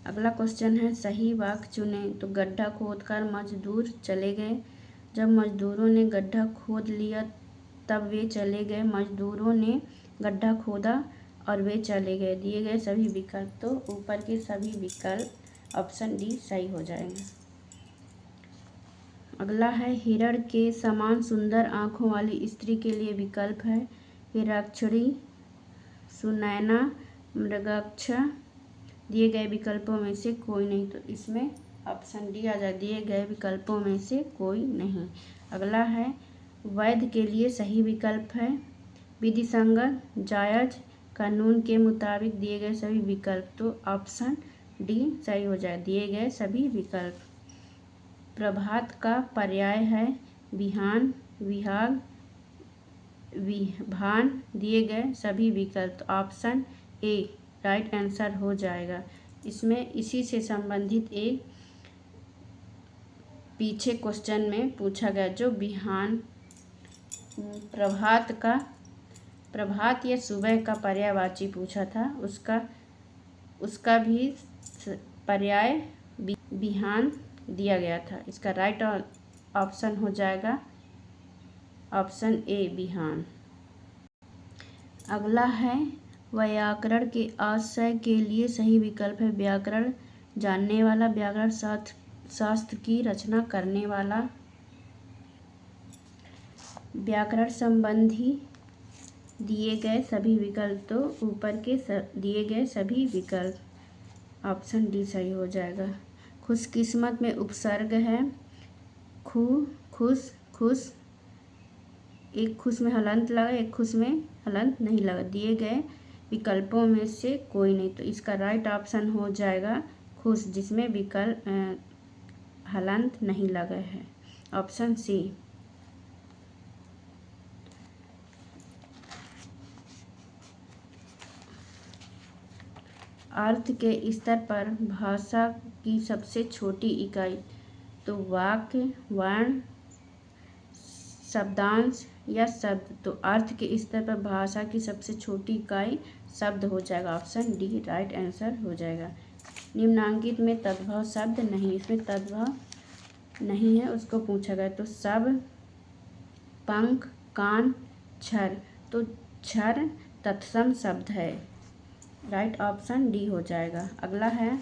अगला क्वेश्चन है सही वाक्य चुने। तो गड्ढा खोदकर मजदूर चले गए। जब मजदूरों ने गड्ढा खोद लिया तब वे चले गए। मजदूरों ने गड्ढा खोदा और वे चले गए। दिए गए सभी विकल्प, तो ऊपर के सभी विकल्प ऑप्शन डी सही हो जाएंगे। अगला है हिरण के समान सुंदर आँखों वाली स्त्री के लिए विकल्प है हिराक्षरी, सुनैना, मृगाक्षा। दिए गए विकल्पों में से कोई नहीं, तो इसमें ऑप्शन डी आ जाए, दिए गए विकल्पों में से कोई नहीं। अगला है वैध के लिए सही विकल्प है विधि संगत, जायज, कानून के मुताबिक। दिए गए सभी विकल्प, तो ऑप्शन डी सही हो जाए, दिए गए सभी विकल्प। प्रभात का पर्याय है बिहान, विहाग, विभान। दिए गए सभी विकल्प, तो ऑप्शन ए राइट आंसर हो जाएगा। इसमें इसी से संबंधित एक पीछे क्वेश्चन में पूछा गया जो बिहान प्रभात या सुबह का पर्यायवाची पूछा था, उसका भी पर्याय बिहान दिया गया था। इसका राइट ऑप्शन हो जाएगा ऑप्शन ए बिहान। अगला है व्याकरण के आशय के लिए सही विकल्प है व्याकरण जानने वाला, व्याकरण शास्त्र की रचना करने वाला, व्याकरण संबंधी। दिए गए सभी विकल्प, तो ऊपर के दिए गए सभी विकल्प ऑप्शन डी सही हो जाएगा। खुशकिस्मत में उपसर्ग है खुश, खुश, एक खुश में हलंत लगा, एक खुश में हलंत नहीं लगा। दिए गए विकल्पों में से कोई नहीं, तो इसका राइट ऑप्शन हो जाएगा खुश, जिसमें विकल्प हलंत नहीं लगा है, ऑप्शन सी। अर्थ के स्तर पर भाषा की सबसे छोटी इकाई, तो वाक्य, वर्ण, शब्दांश या शब्द। तो अर्थ के स्तर पर भाषा की सबसे छोटी इकाई शब्द हो जाएगा, ऑप्शन डी राइट आंसर हो जाएगा। निम्नांकित में तद्भव शब्द नहीं, इसमें तद्भव नहीं है, उसको पूछा गया। तो सब, पंख, कान, छर। तो छर तत्सम शब्द है, राइट ऑप्शन डी हो जाएगा। अगला है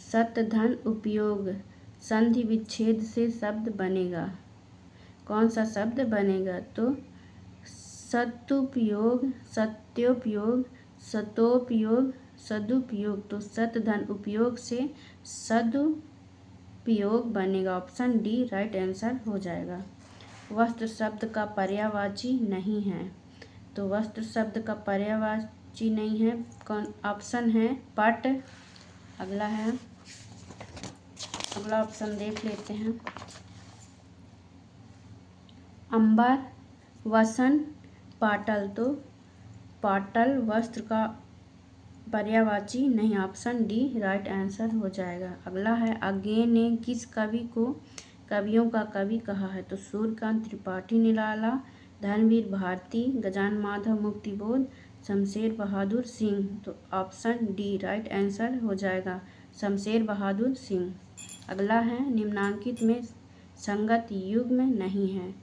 शतधन उपयोग संधि विच्छेद से शब्द बनेगा। कौन सा शब्द बनेगा? तो सदुपयोग, सत्योपयोग, सतोपयोग, सदुपयोग। तो शतधन उपयोग से सदुपयोग बनेगा, ऑप्शन डी राइट आंसर हो जाएगा। वस्त्र शब्द का पर्यायवाची नहीं है, तो वस्त्र शब्द का पर्यायवाची नहीं है, कौन? ऑप्शन है पट। अगला ऑप्शन देख लेते हैं अंबर, वसन, पाटल। तो पाटल वस्त्र का पर्यायवाची नहीं, ऑप्शन डी राइट आंसर हो जाएगा। अगला है आगे ने किस कवि को कवियों का कवि कहा है? तो सूर्यकांत त्रिपाठी निराला, धर्मवीर भारती, गजानन माधव मुक्तिबोध, शमशेर बहादुर सिंह। तो ऑप्शन डी राइट आंसर हो जाएगा, शमशेर बहादुर सिंह। अगला है निम्नांकित में संगत युग्म नहीं है,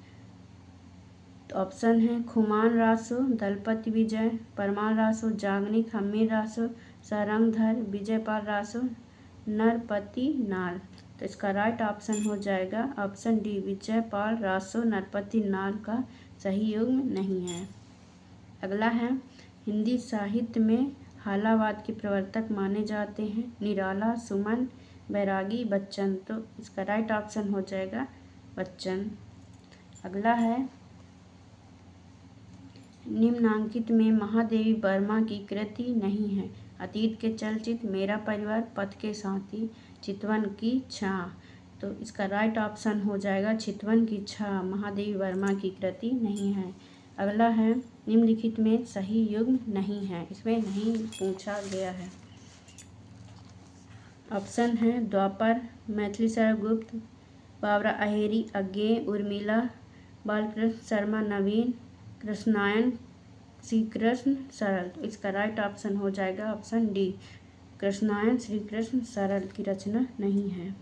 तो ऑप्शन है खुमान रासो, दलपति विजय, परमाल रासो, जागनिक, हम्मीर रासो, सारंगधर, विजयपाल रासो, नरपति नाल। तो इसका राइट ऑप्शन हो जाएगा ऑप्शन डी, विजयपाल रासो नरपति नाल का सही युग्म नहीं है। अगला है हिंदी साहित्य में हालावाद के प्रवर्तक माने जाते हैं निराला, सुमन, बैरागी, बच्चन। तो इसका राइट ऑप्शन हो जाएगा बच्चन। अगला है निम्नांकित में महादेवी वर्मा की कृति नहीं है। अतीत के चलचित्र, मेरा परिवार, पथ के साथी, चितवन की छां। तो इसका राइट ऑप्शन हो जाएगा चितवन की छाह महादेवी वर्मा की कृति नहीं है। अगला है निम्नलिखित में सही युग्म नहीं है, इसमें नहीं पूछा गया है। ऑप्शन है द्वापर, मैथिली शरण गुप्त, बाबरा अहेरी, अज्ञेय, उर्मिला, बालकृष्ण शर्मा नवीन, कृष्णायन, श्री कृष्ण सरल। तो इसका राइट ऑप्शन हो जाएगा ऑप्शन डी, कृष्णायन श्री कृष्ण सरल की रचना नहीं है।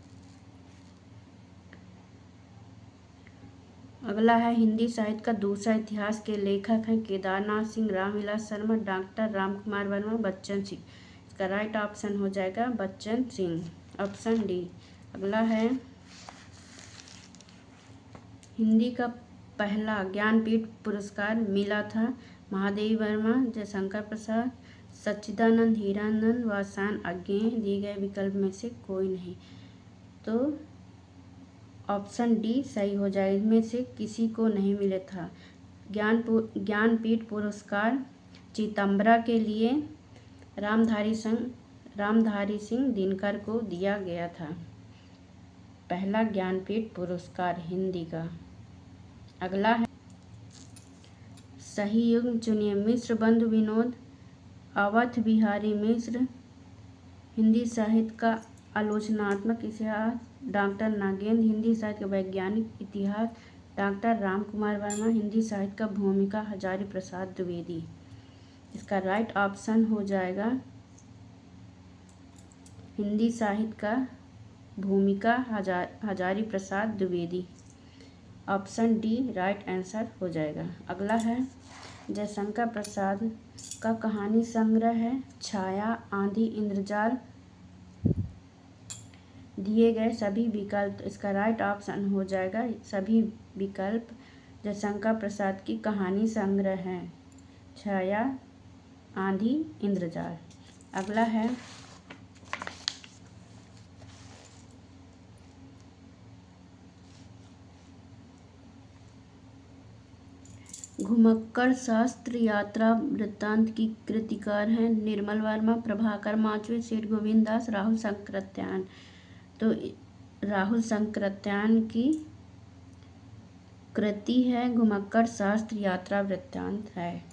अगला है हिंदी साहित्य का दूसरा इतिहास के लेखक हैं केदारनाथ सिंह, रामविलास शर्मा, डॉक्टर रामकुमार वर्मा, बच्चन सिंह। इसका राइट ऑप्शन हो जाएगा बच्चन सिंह, ऑप्शन डी। अगला है हिंदी का पहला ज्ञानपीठ पुरस्कार मिला था महादेवी वर्मा, जयशंकर प्रसाद, सच्चिदानंद, हीरानंद, वासवान अज्ञेय। दिए गए विकल्प में से कोई नहीं, तो ऑप्शन डी सही हो जाए। इनमें से किसी को नहीं मिला था। ज्ञानपीठ पुरस्कार चितंबरा के लिए रामधारी सिंह दिनकर को दिया गया था, पहला ज्ञानपीठ पुरस्कार हिंदी का। अगला है सही युग्म चुनिए। मिश्र बंधु विनोद, अवध बिहारी मिश्र, हिंदी साहित्य का आलोचनात्मक इतिहास डॉक्टर नागेंद्र, हिंदी साहित्य का वैज्ञानिक इतिहास डॉक्टर रामकुमार वर्मा, हिंदी साहित्य का भूमिका हजारी प्रसाद द्विवेदी। इसका राइट ऑप्शन हो जाएगा हिंदी साहित्य का भूमिका Hazari Prasad Dwivedi, option D right answer हो जाएगा। अगला है जयशंकर प्रसाद का कहानी संग्रह है छाया, आंधी, इंद्रजाल। दिए गए सभी विकल्प, इसका राइट ऑप्शन हो जाएगा सभी विकल्प जयशंकर प्रसाद की कहानी संग्रह है छाया, आंधी, इंद्रजाल। अगला है घुमक्कड़ शास्त्र यात्रा वृत्तांत की कृतिकार हैं निर्मल वर्मा, प्रभाकर माचवे, सेठ गोविंद दास, राहुल संकृत्यान। तो राहुल संकृत्यान की कृति है घुमक्कड़ शास्त्र यात्रा वृत्तांत है।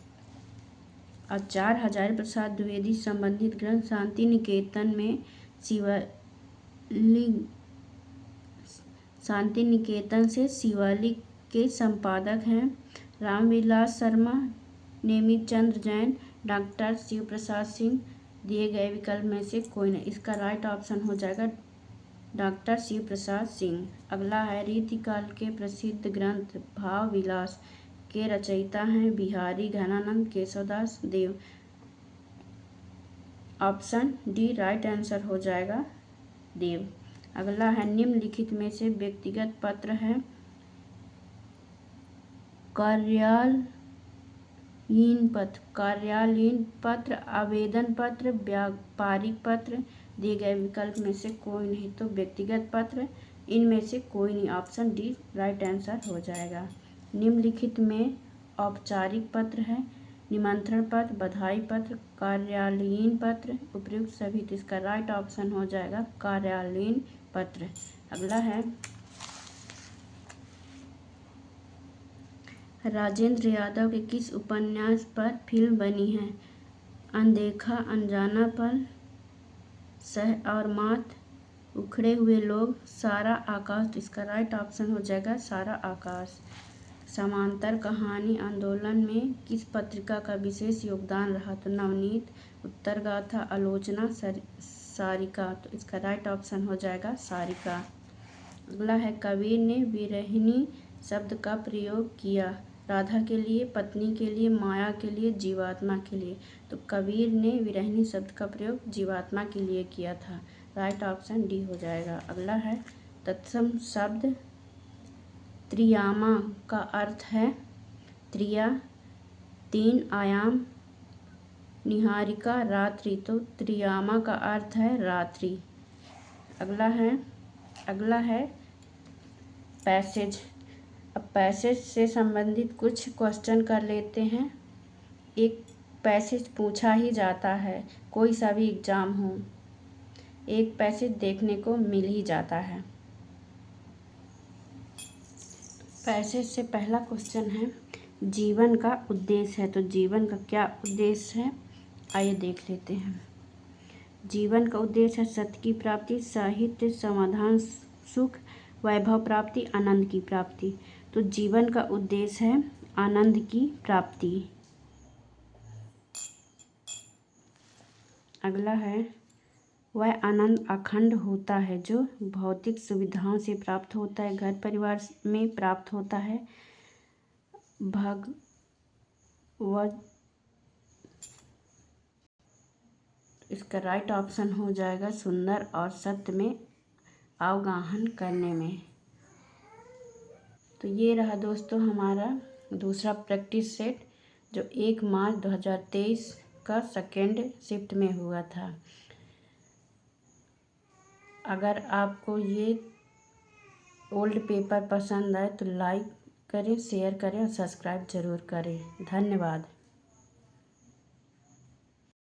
आचार्य हजारी प्रसाद द्विवेदी संबंधित ग्रंथ शांति निकेतन में शांति निकेतन से शिवालिक के संपादक हैं रामविलास शर्मा, नेमित चंद्र जैन, डॉक्टर शिव प्रसाद सिंह। दिए गए विकल्प में से कोई नहीं, इसका राइट ऑप्शन हो जाएगा डॉक्टर शिव प्रसाद सिंह। अगला है रीतिकाल के प्रसिद्ध ग्रंथ भाव विलास के रचयिता हैं बिहारी घनानंद, केशवदास देव। ऑप्शन डी राइट आंसर हो जाएगा देव। अगला है निम्नलिखित में से व्यक्तिगत पत्र है कार्यालयीन पत्र, आवेदन पत्र, व्यापारिक पत्र। दिए गए विकल्प में से कोई नहीं, तो व्यक्तिगत पत्र इनमें से कोई नहीं, ऑप्शन डी राइट आंसर हो जाएगा। निम्नलिखित में औपचारिक पत्र है निमंत्रण पत्र, बधाई पत्र, कार्यालयीन पत्र, उपयुक्त सभी। तो इसका राइट ऑप्शन हो जाएगा कार्यालयीन पत्र। अगला है राजेंद्र यादव के किस उपन्यास पर फिल्म बनी है? अनदेखा, अनजाना पल, सह और मात, उखड़े हुए लोग, सारा आकाश। तो इसका राइट ऑप्शन हो जाएगा सारा आकाश। समांतर कहानी आंदोलन में किस पत्रिका का विशेष योगदान रहा? तो नवनीत, उत्तरगाथा, आलोचना, सारिका। तो इसका राइट ऑप्शन हो जाएगा सारिका। अगला है कबीर ने विरहिणी शब्द का प्रयोग किया राधा के लिए, पत्नी के लिए, माया के लिए, जीवात्मा के लिए। तो कबीर ने विरहिणी शब्द का प्रयोग जीवात्मा के लिए किया था, राइट ऑप्शन डी हो जाएगा। अगला है तत्सम शब्द त्रियामा का अर्थ है त्रिया, तीन आयाम, निहारिका, रात्रि। तो त्रियामा का अर्थ है रात्रि। अगला है पैसेज। अब पैसेज से संबंधित कुछ क्वेश्चन कर लेते हैं। एक पैसेज पूछा ही जाता है, कोई सा भी एग्जाम हो, एक पैसेज देखने को मिल ही जाता है। पैसे से पहला क्वेश्चन है जीवन का उद्देश्य है, तो जीवन का क्या उद्देश्य है आइए देख लेते हैं। जीवन का उद्देश्य है सत्य की प्राप्ति, साहित्य, समाधान, सुख, वैभव प्राप्ति, आनंद की प्राप्ति। तो जीवन का उद्देश्य है आनंद की प्राप्ति। अगला है वह आनंद अखंड होता है जो भौतिक सुविधाओं से प्राप्त होता है, घर परिवार में प्राप्त होता है। भगवत इसका राइट ऑप्शन हो जाएगा सुंदर और सत्य में अवगाहन करने में। तो ये रहा दोस्तों हमारा दूसरा प्रैक्टिस सेट जो 1 मार्च 2023 का सेकेंड शिफ्ट में हुआ था। अगर आपको ये ओल्ड पेपर पसंद आए तो लाइक करें, शेयर करें और सब्सक्राइब ज़रूर करें। धन्यवाद।